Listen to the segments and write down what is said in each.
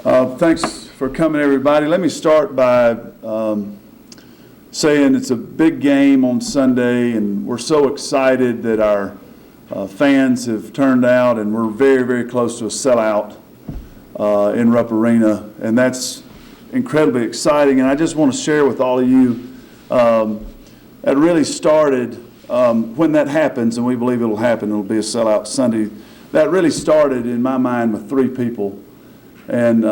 Thanks for coming, everybody. Let me start by saying it's a big game on Sunday, and we're so excited that our fans have turned out, and we're very, very close to a sellout in Rupp Arena, and that's incredibly exciting. And I just want to share with all of you, that really started when that happens, and we believe it'll happen, it'll be a sellout Sunday. That really started in my mind with three people. And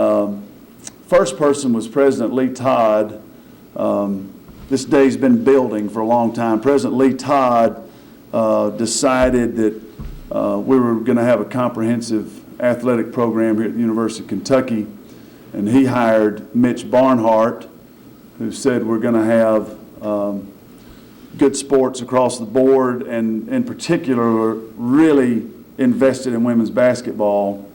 first person was President Lee Todd. This day's been building for a long time. President Lee Todd decided that we were going to have a comprehensive athletic program here at the University of Kentucky, and he hired Mitch Barnhart, who said we're going to have good sports across the board, and in particular really invested in women's basketball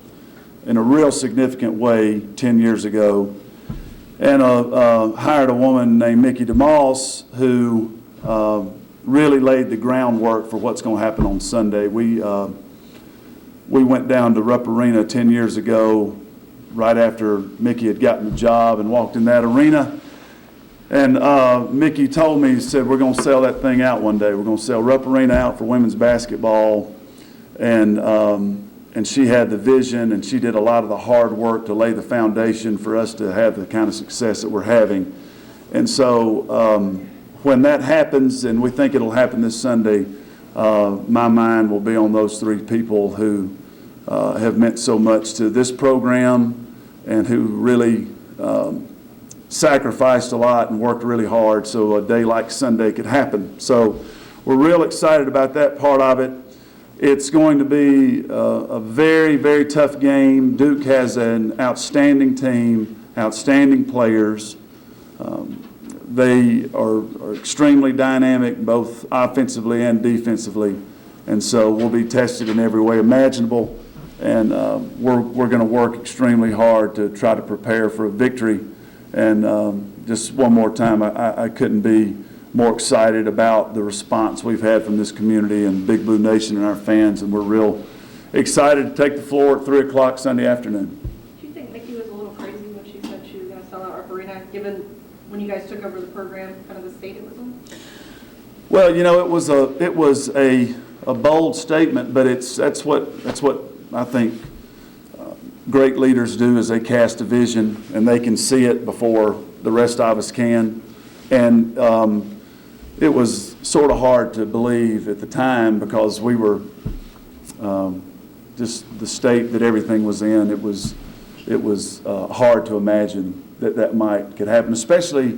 in a real significant way 10 years ago, and hired a woman named Mickey DeMoss who really laid the groundwork for what's going to happen on Sunday. We went down to Rupp Arena 10 years ago, right after Mickey had gotten the job, and walked in that arena. And Mickey told me, he said, we're going to sell that thing out one day. We're going to sell Rupp Arena out for women's basketball. And she had the vision, and she did a lot of the hard work to lay the foundation for us to have the kind of success that we're having. And so when that happens, and we think it'll happen this Sunday, my mind will be on those three people who have meant so much to this program and who really sacrificed a lot and worked really hard so a day like Sunday could happen. So we're real excited about that part of it. It's going to be a very, very tough game. Duke has an outstanding team, outstanding players. They are extremely dynamic, both offensively and defensively. And so we'll be tested in every way imaginable. And we're going to work extremely hard to try to prepare for a victory. And just one more time, I couldn't be more excited about the response we've had from this community and Big Blue Nation and our fans, and we're real excited to take the floor at 3 o'clock Sunday afternoon. Do you think Mickey was a little crazy when she said she was going to sell out Rupp Arena, given when you guys took over the program, kind of the state it was in? Well, you know, it was a bold statement, but that's what I think great leaders do, is they cast a vision and they can see it before the rest of us can. And it was sort of hard to believe at the time, because we were just the state that everything was in. It was hard to imagine that could happen. Especially,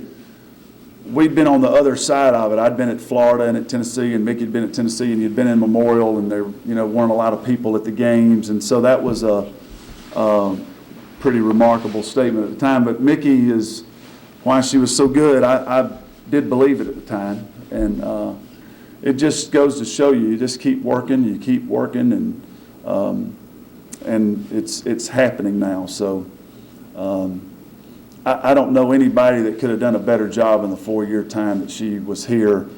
we'd been on the other side of it. I'd been at Florida and at Tennessee, and Mickey had been at Tennessee, and he'd been in Memorial, and there weren't a lot of people at the games, and so that was a pretty remarkable statement at the time. But Mickey is why she was so good. I did believe it at the time, and it just goes to show you just keep working, and it's happening now. So I don't know anybody that could have done a better job in the 4-year time that she was here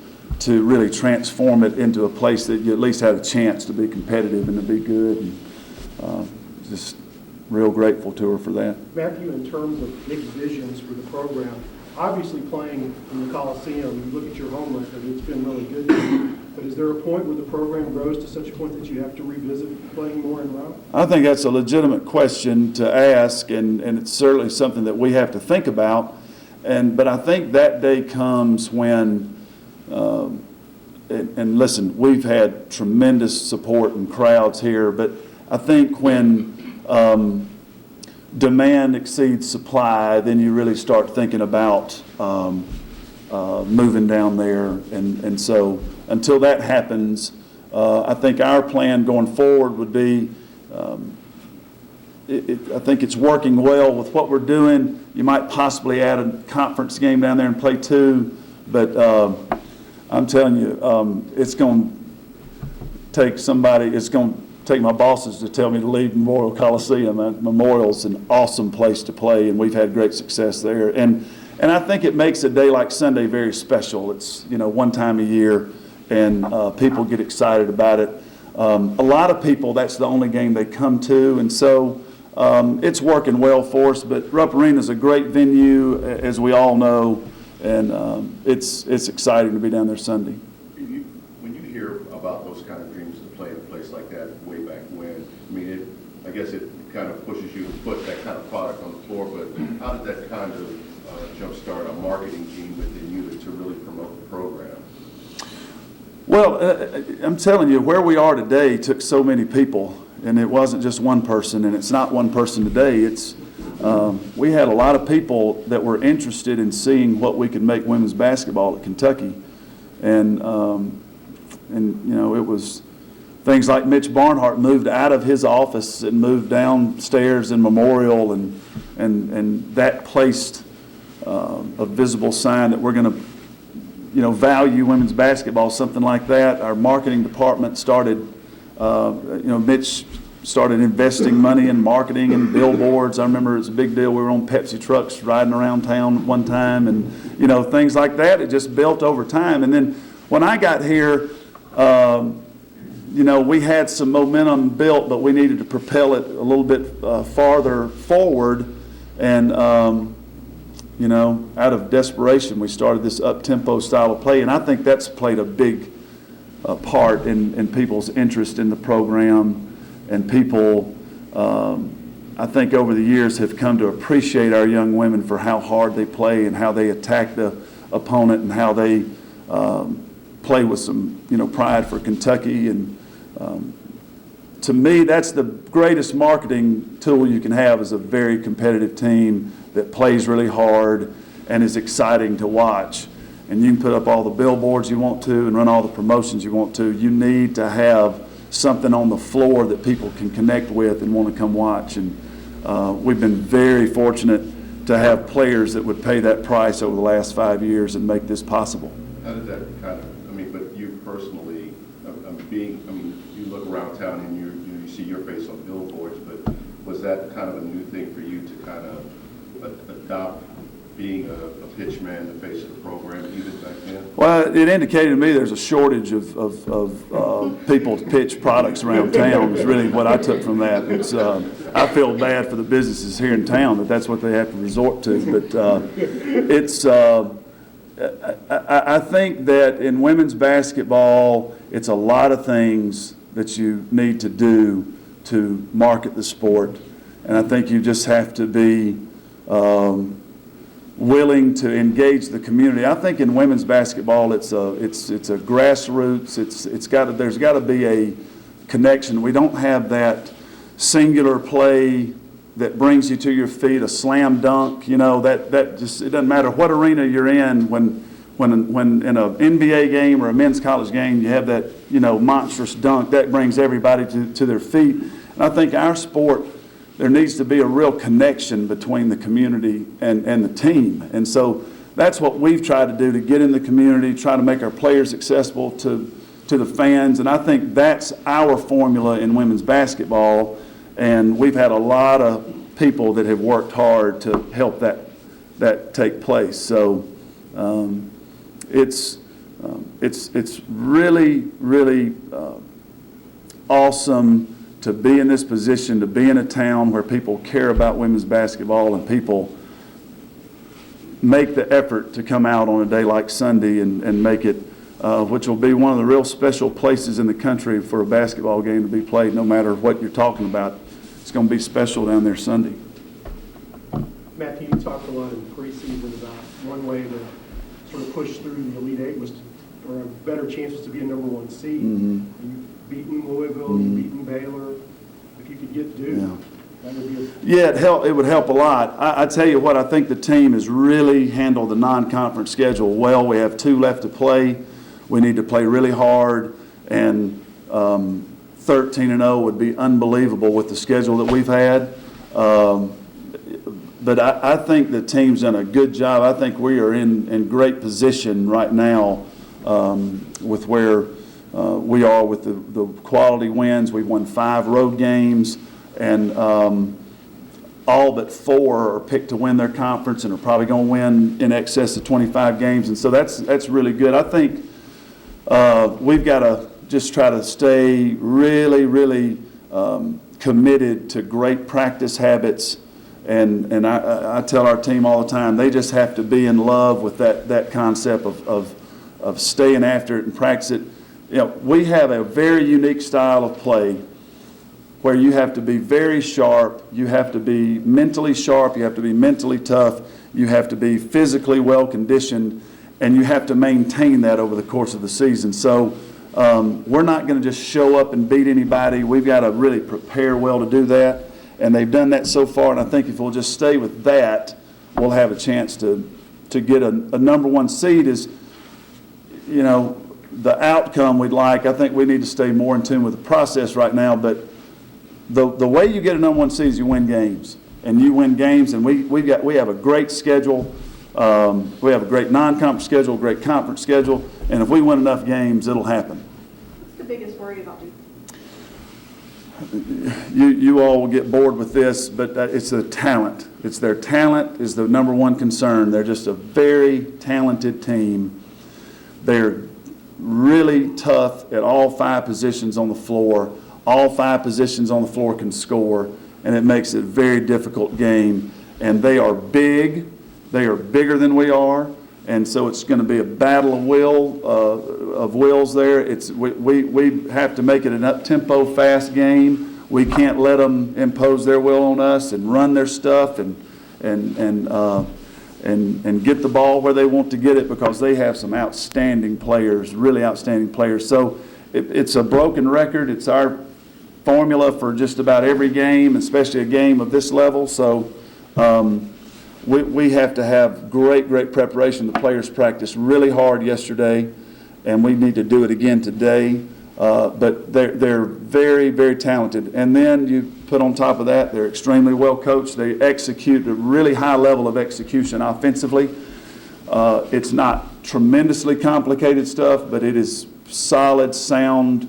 to really transform it into a place that you at least had a chance to be competitive and to be good, and just real grateful to her for that. Matthew, in terms of Nick's visions for the program, obviously playing in the Coliseum, you look at your home record, it's been really good to you. But is there a point where the program grows to such a point that you have to revisit playing more in Rupp? I think that's a legitimate question to ask, and it's certainly something that we have to think about. But I think that day comes when, and listen, we've had tremendous support and crowds here, but I think when demand exceeds supply, then you really start thinking about moving down there. And so until that happens, I think our plan going forward would be, I think it's working well with what we're doing. You might possibly add a conference game down there and play 2, but I'm telling you, it's going to take somebody, it's going to take my bosses to tell me to leave Memorial Coliseum. Memorial's an awesome place to play, and we've had great success there. And I think it makes a day like Sunday very special. It's, one time a year, and people get excited about it. A lot of people, that's the only game they come to, and so it's working well for us. But Rupp Arena is a great venue, as we all know, and it's exciting to be down there Sunday. When you hear about those kind of dreams to play in a place like that way back when, I mean, I guess it kind of pushes you to put that kind of product on the floor, but how did that kind of jumpstart a marketing team within you to really promote the program? Well, I'm telling you, where we are today took so many people, and it wasn't just one person, and it's not one person today. It's we had a lot of people that were interested in seeing what we could make women's basketball at Kentucky, and you know, it was things like Mitch Barnhart moved out of his office and moved downstairs in Memorial, and that placed a visible sign that we're going to, you know, value women's basketball, something like that. Our marketing department started, you know, Mitch started investing money in marketing and billboards. I remember it was a big deal. We were on Pepsi trucks riding around town one time, and, you know, things like that. It just built over time. And then when I got here, you know, we had some momentum built, but we needed to propel it a little bit farther forward. And, you know, out of desperation, we started this up-tempo style of play. And I think that's played a big part in people's interest in the program. And people, I think over the years, have come to appreciate our young women for how hard they play and how they attack the opponent and how they play with some, you know, pride for Kentucky. And to me, that's the greatest marketing tool you can have, is a very competitive team that plays really hard and is exciting to watch. And you can put up all the billboards you want to and run all the promotions you want to. You need to have something on the floor that people can connect with and want to come watch. And we've been very fortunate to have players that would pay that price over the last 5 years and make this possible. How did that kind of, I mean, but you personally, I mean, you look around town and you see your face on billboards, but was that kind of a new thing for you to kind of adopt being a pitch man, the face of the program, even back then? Well, it indicated to me there's a shortage of people to pitch products around town, is really what I took from that. It's, I feel bad for the businesses here in town that that's what they have to resort to. But it's, I think that in women's basketball, it's a lot of things that you need to do to market the sport. And I think you just have to be willing to engage the community. I think in women's basketball, it's a grassroots. There's got to be a connection. We don't have that singular play that brings you to your feet, a slam dunk. You know, that just, it doesn't matter what arena you're in. When in an NBA game or a men's college game, you have that, you know, monstrous dunk that brings everybody to their feet. And I think our sport, there needs to be a real connection between the community and the team. And so that's what we've tried to do, to get in the community, try to make our players accessible to the fans. And I think that's our formula in women's basketball. And we've had a lot of people that have worked hard to help that take place. So it's really, really awesome to be in this position, to be in a town where people care about women's basketball and people make the effort to come out on a day like Sunday and make it, which will be one of the real special places in the country for a basketball game to be played, no matter what you're talking about. It's going to be special down there Sunday. Matthew, you talked a lot in preseason about one way to sort of push through the Elite Eight was, or a better chance was to be a number one seed. Mm-hmm. You've beaten Louisville, you've beaten Baylor. If you could get Duke, Yeah. that would be Yeah, it would help a lot. I tell you what, I think the team has really handled the non-conference schedule well. We have 2 left to play. We need to play really hard, and 13-0 would be unbelievable with the schedule that we've had. But I think the team's done a good job. I think we are in great position right now with where we are with the quality wins. We've won 5 road games, and all but 4 are picked to win their conference and are probably going to win in excess of 25 games. And so that's really good. I think we've got to just try to stay really, really committed to great practice habits. And I tell our team all the time, they just have to be in love with that concept of staying after it and practice it. You know, we have a very unique style of play where you have to be very sharp, you have to be mentally sharp, you have to be mentally tough, you have to be physically well conditioned, and you have to maintain that over the course of the season. So we're not going to just show up and beat anybody. We've got to really prepare well to do that, and they've done that so far, and I think if we'll just stay with that, we'll have a chance to get a number one seed. Is, you know, the outcome we'd like. I think we need to stay more in tune with the process right now, but the way you get a number one seed is you win games, and you win games, and we have a great schedule. We have a great non-conference schedule, great conference schedule, and if we win enough games, it'll happen. What's the biggest worry about Duke? You all will get bored with this, but it's the talent. It's their talent is the number one concern. They're just a very talented team. They're really tough at all 5 positions on the floor. All 5 positions on the floor can score, and it makes it a very difficult game. And they are big. They are bigger than we are, and so it's going to be a battle of wills there. We have to make it an up-tempo, fast game. We can't let them impose their will on us and run their stuff and get the ball where they want to get it, because they have some outstanding players, really outstanding players. So it's a broken record. It's our formula for just about every game, especially a game of this level. So we have to have great preparation. The players practiced really hard yesterday, and we need to do it again today. But they're very talented. And then you put on top of that, they're extremely well coached. They execute a really high level of execution offensively. It's not tremendously complicated stuff, but it is solid, sound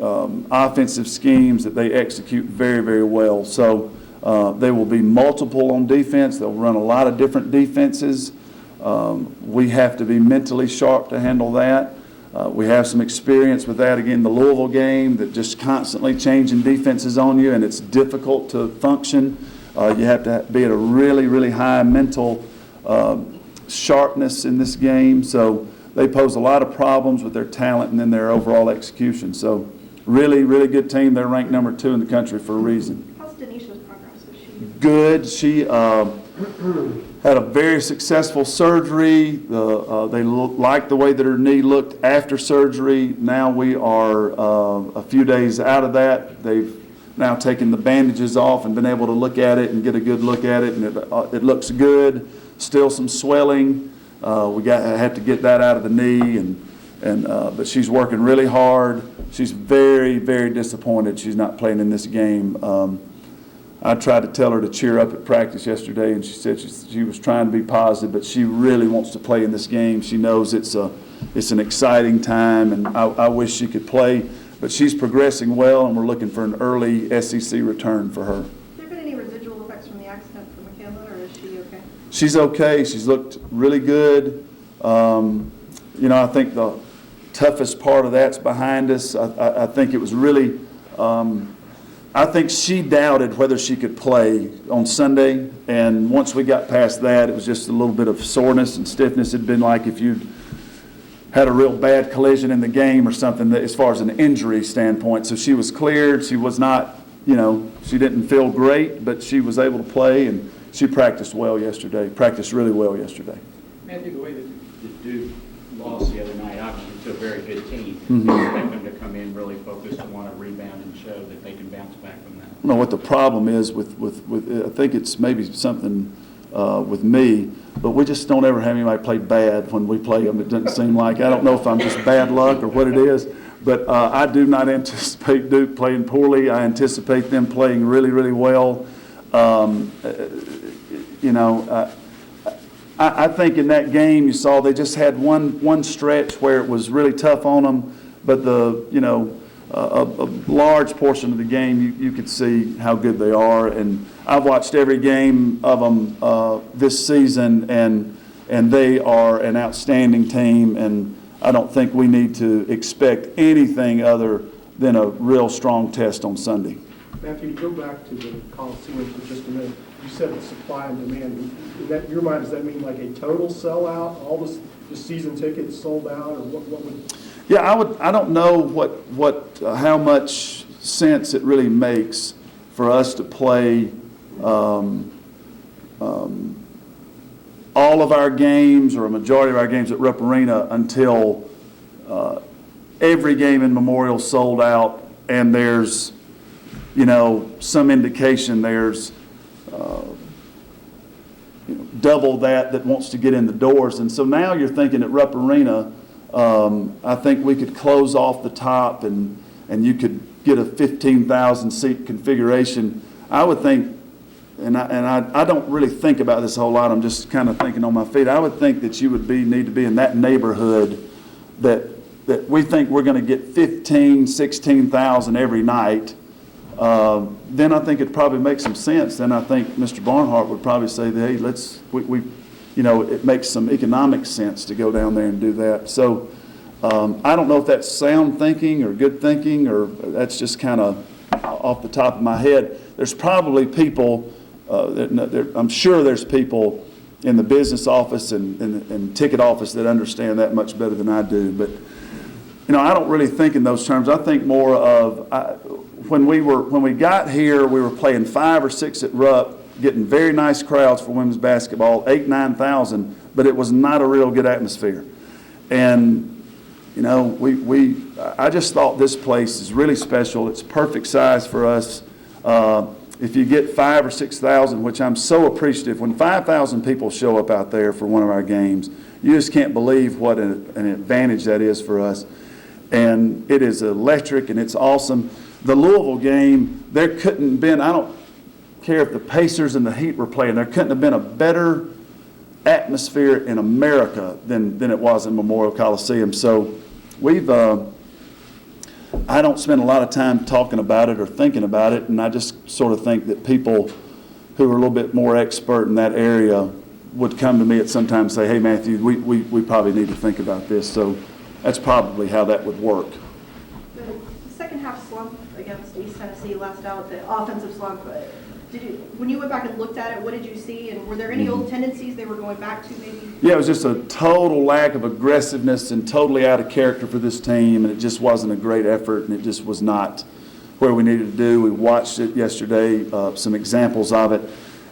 offensive schemes that they execute very well. So they will be multiple on defense. They'll run a lot of different defenses. We have to be mentally sharp to handle that. We have some experience with that, again, the Louisville game, that just constantly changing defenses on you, and it's difficult to function. You have to be at a really high mental sharpness in this game. So they pose a lot of problems with their talent and then their overall execution. So really good team. They're ranked number 2 in the country for a reason. How's Denisha's progress? Is she? Good. She had a very successful surgery. They liked the way that her knee looked after surgery. Now we are a few days out of that. They've now taken the bandages off and been able to look at it and get a good look at it, and it looks good. Still some swelling. We had to get that out of the knee, but she's working really hard. She's very disappointed she's not playing in this game. I tried to tell her to cheer up at practice yesterday, and she said she was trying to be positive, but she really wants to play in this game. She knows it's an exciting time, and I wish she could play. But she's progressing well, and we're looking for an early SEC return for her. Has there been any residual effects from the accident for Michaela, or is she okay? She's okay. She's looked really good. I think the toughest part of that's behind us. I think it was really I think she doubted whether she could play on Sunday, and once we got past that, it was just a little bit of soreness and stiffness. It'd been like if you'd had a real bad collision in the game or something, that, as far as an injury standpoint. So she was cleared. She was not, she didn't feel great, but she was able to play, and she practiced well yesterday, practiced really well yesterday. Matthew, the way that Duke lost the other night, obviously to a very good team, Mm-hmm. you expect them to come in really focused and want to rebound and show that they can bounce back from that. I don't know what the problem is with I think it's maybe something with me, but we just don't ever have anybody play bad when we play them. It doesn't seem like, I don't know if I'm just bad luck or what it is, but I do not anticipate Duke playing poorly. I anticipate them playing really well. I think in that game you saw they just had one stretch where it was really tough on them, but a large portion of the game you could see how good they are. And I've watched every game of them this season, and they are an outstanding team, and I don't think we need to expect anything other than a real strong test on Sunday. Matthew, to go back to the Coliseum for just a minute, you said it's supply and demand. In that, your mind, does that mean like a total sellout, all the season tickets sold out, or what would? Yeah, I don't know how much sense it really makes for us to play all of our games or a majority of our games at Rupp Arena until every game in Memorial sold out, and there's, some indication there's double that wants to get in the doors. And so now you're thinking at Rupp Arena, I think we could close off the top and you could get a 15,000 seat configuration. I would think, and I don't really think about this a whole lot, I'm just kind of thinking on my feet, I would think that you would need to be in that neighborhood that we think we're going to get 15, 16,000 every night. Then I think it probably makes some sense. Then I think Mr. Barnhart would probably say, hey, it makes some economic sense to go down there and do that. So I don't know if that's sound thinking or good thinking, or that's just kind of off the top of my head. There's probably people, I'm sure there's people in the business office and ticket office that understand that much better than I do. But, I don't really think in those terms. I think more of, when we got here, we were playing 5 or 6 at Rupp, getting very nice crowds for women's basketball, 8,000, 9,000, but it was not a real good atmosphere. And, I just thought this place is really special. It's perfect size for us. If you get 5,000 or 6,000, which I'm so appreciative, when 5,000 people show up out there for one of our games, you just can't believe what an advantage that is for us. And it is electric and it's awesome. The Louisville game, there couldn't have been, I don't care if the Pacers and the Heat were playing, there couldn't have been a better atmosphere in America than it was in Memorial Coliseum. So I don't spend a lot of time talking about it or thinking about it, and I just sort of think that people who are a little bit more expert in that area would come to me at some time and say, hey, Matthew, we probably need to think about this. So that's probably how that would work. The second half slump against East Tennessee last out, the offensive slump, when you went back and looked at it, what did you see? And were there any old tendencies they were going back to maybe? Yeah, it was just a total lack of aggressiveness and totally out of character for this team, and it just wasn't a great effort, and it just was not where we needed to do. We watched it yesterday, some examples of it,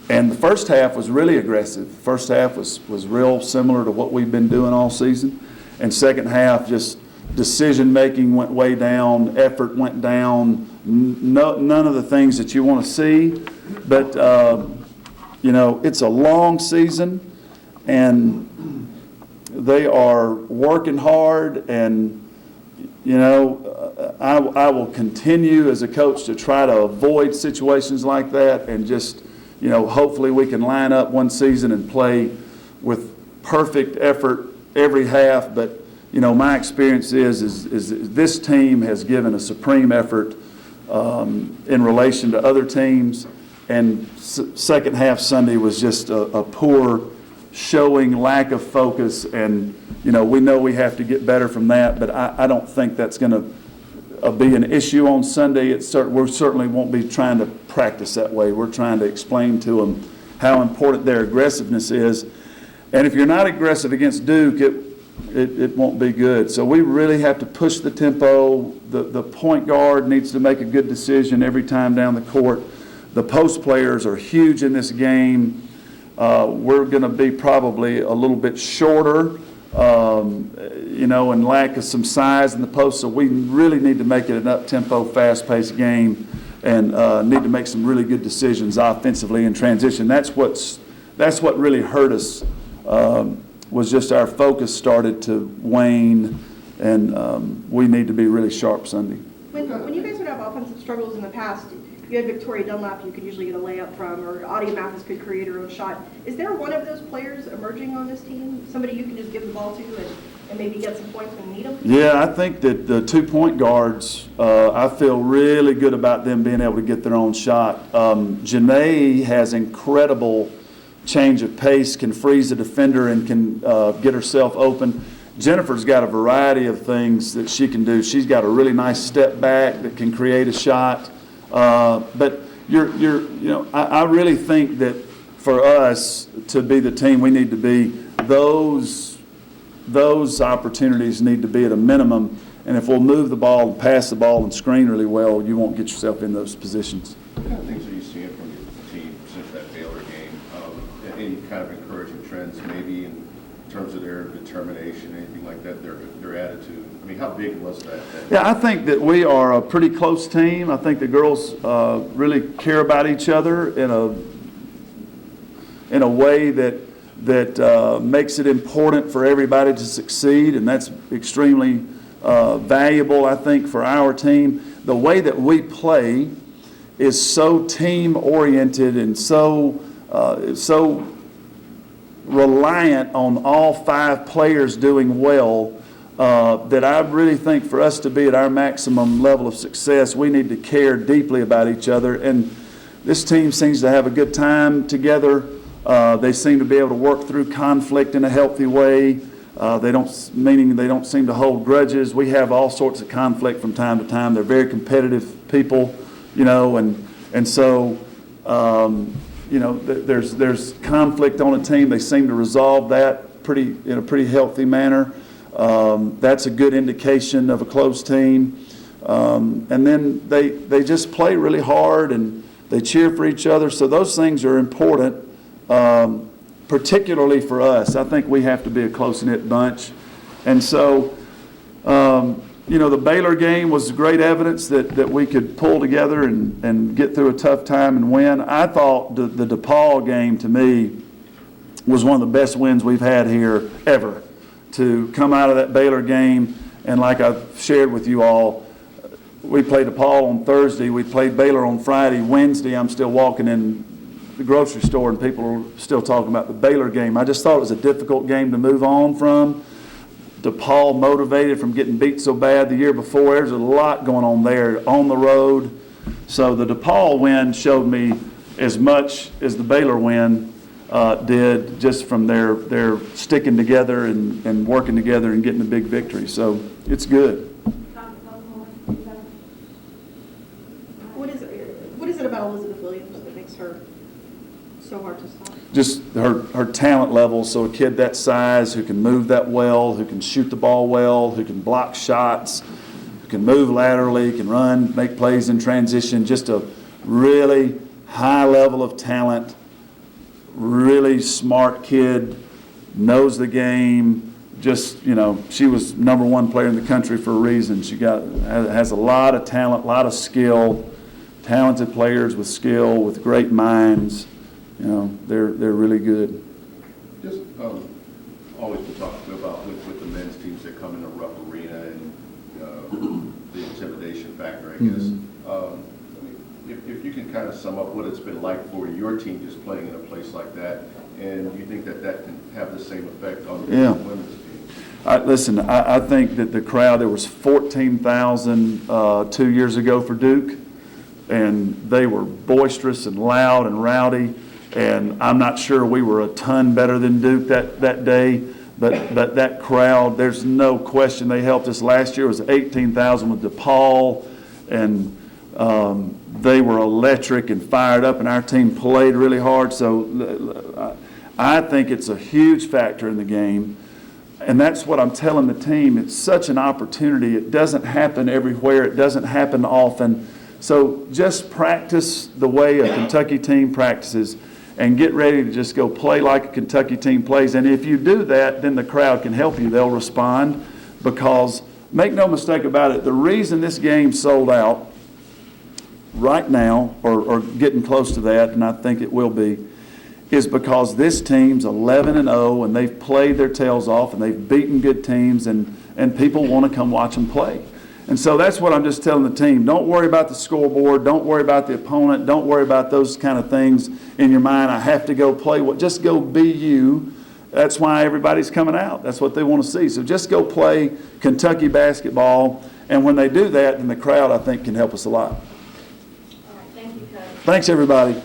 and the first half was really aggressive. First half was real similar to what we've been doing all season, and second half just decision-making went way down, effort went down, none of the things that you want to see. But, it's a long season, and they are working hard, and, I will continue as a coach to try to avoid situations like that, and just, hopefully we can line up one season and play with perfect effort every half. But, my experience is this team has given a supreme effort in relation to other teams. And second half Sunday was just a poor showing, lack of focus, and we know we have to get better from that. But I don't think that's going to be an issue on Sunday. We certainly won't be trying to practice that way. We're trying to explain to them how important their aggressiveness is. And if you're not aggressive against Duke, it won't be good. So we really have to push the tempo. The point guard needs to make a good decision every time down the court. The post players are huge in this game. We're going to be probably a little bit shorter, and lack of some size in the post. So we really need to make it an up-tempo, fast-paced game, and need to make some really good decisions offensively in transition. That's what really hurt us. Was just our focus started to wane, and we need to be really sharp Sunday. When you guys would have offensive struggles in the past, you had Victoria Dunlap you could usually get a layup from, or Audie Mathis could create her own shot. Is there one of those players emerging on this team? Somebody you can just give the ball to and maybe get some points when you need them? Yeah, I think that the 2 point guards, I feel really good about them being able to get their own shot. Janae has incredible change of pace, can freeze a defender and can get herself open. Jennifer's got a variety of things that she can do. She's got a really nice step back that can create a shot. But I really think that for us to be the team we need to be, those opportunities need to be at a minimum. And if we'll move the ball and pass the ball and screen really well, you won't get yourself in those positions. What kind of things are you seeing from your team since that Baylor game? Any kind of encouraging trends maybe in terms of their determination, anything like that, their attitude? I mean, how big was that? Yeah, I think that we are a pretty close team. I think the girls really care about each other in a way that makes it important for everybody to succeed, and that's extremely valuable, I think, for our team. The way that we play is so team-oriented and so reliant on all 5 players doing well that I really think for us to be at our maximum level of success, we need to care deeply about each other. And this team seems to have a good time together. They seem to be able to work through conflict in a healthy way. They don't seem to hold grudges. We have all sorts of conflict from time to time. They're very competitive people, and so there's conflict on a team. They seem to resolve that in a pretty healthy manner. That's a good indication of a close team. And then they just play really hard and they cheer for each other. So those things are important. Particularly for us, I think we have to be a close-knit bunch. And so, the Baylor game was great evidence that we could pull together and get through a tough time and win. I thought the DePaul game, to me, was one of the best wins we've had here ever. To come out of that Baylor game, and like I've shared with you all, we played DePaul on Thursday, we played Baylor on Friday. Wednesday, I'm still walking in the grocery store and people are still talking about the Baylor game. I just thought it was a difficult game to move on from. DePaul motivated from getting beat so bad the year before. There's a lot going on there on the road. So the DePaul win showed me as much as the Baylor win did, just from their sticking together and working together and getting a big victory. So it's good. What is it about Elizabeth Williams that makes her so hard to stop? Just her talent level. So a kid that size who can move that well, who can shoot the ball well, who can block shots, who can move laterally, can run, make plays in transition, just a really high level of talent, really smart kid, knows the game. Just, she was number 1 player in the country for a reason. She has a lot of talent, a lot of skill, talented players with skill, with great minds. They're really good. Just always been talking about with the men's teams that come into Rupp Arena and the intimidation factor, I guess. Mm-hmm. If you can kind of sum up what it's been like for your team just playing in a place like that, and you think that can have the same effect on the women's team? Listen, I think that the crowd, there was 14,000 2 years ago for Duke, and they were boisterous and loud and rowdy. And I'm not sure we were a ton better than Duke that day, but that crowd, there's no question they helped us. Last year it was 18,000 with DePaul, and they were electric and fired up, and our team played really hard. So I think it's a huge factor in the game, and that's what I'm telling the team. It's such an opportunity. It doesn't happen everywhere. It doesn't happen often. So just practice the way a Kentucky team practices, and get ready to just go play like a Kentucky team plays. And if you do that, then the crowd can help you. They'll respond, because make no mistake about it, the reason this game sold out right now, or getting close to that, and I think it will be, is because this team's 11-0, and they've played their tails off, and they've beaten good teams, and people want to come watch them play. And so that's what I'm just telling the team. Don't worry about the scoreboard. Don't worry about the opponent. Don't worry about those kind of things in your mind. I have to go play. Just go be you. That's why everybody's coming out. That's what they want to see. So just go play Kentucky basketball. And when they do that, then the crowd, I think, can help us a lot. All right, thank you, Coach. Thanks, everybody.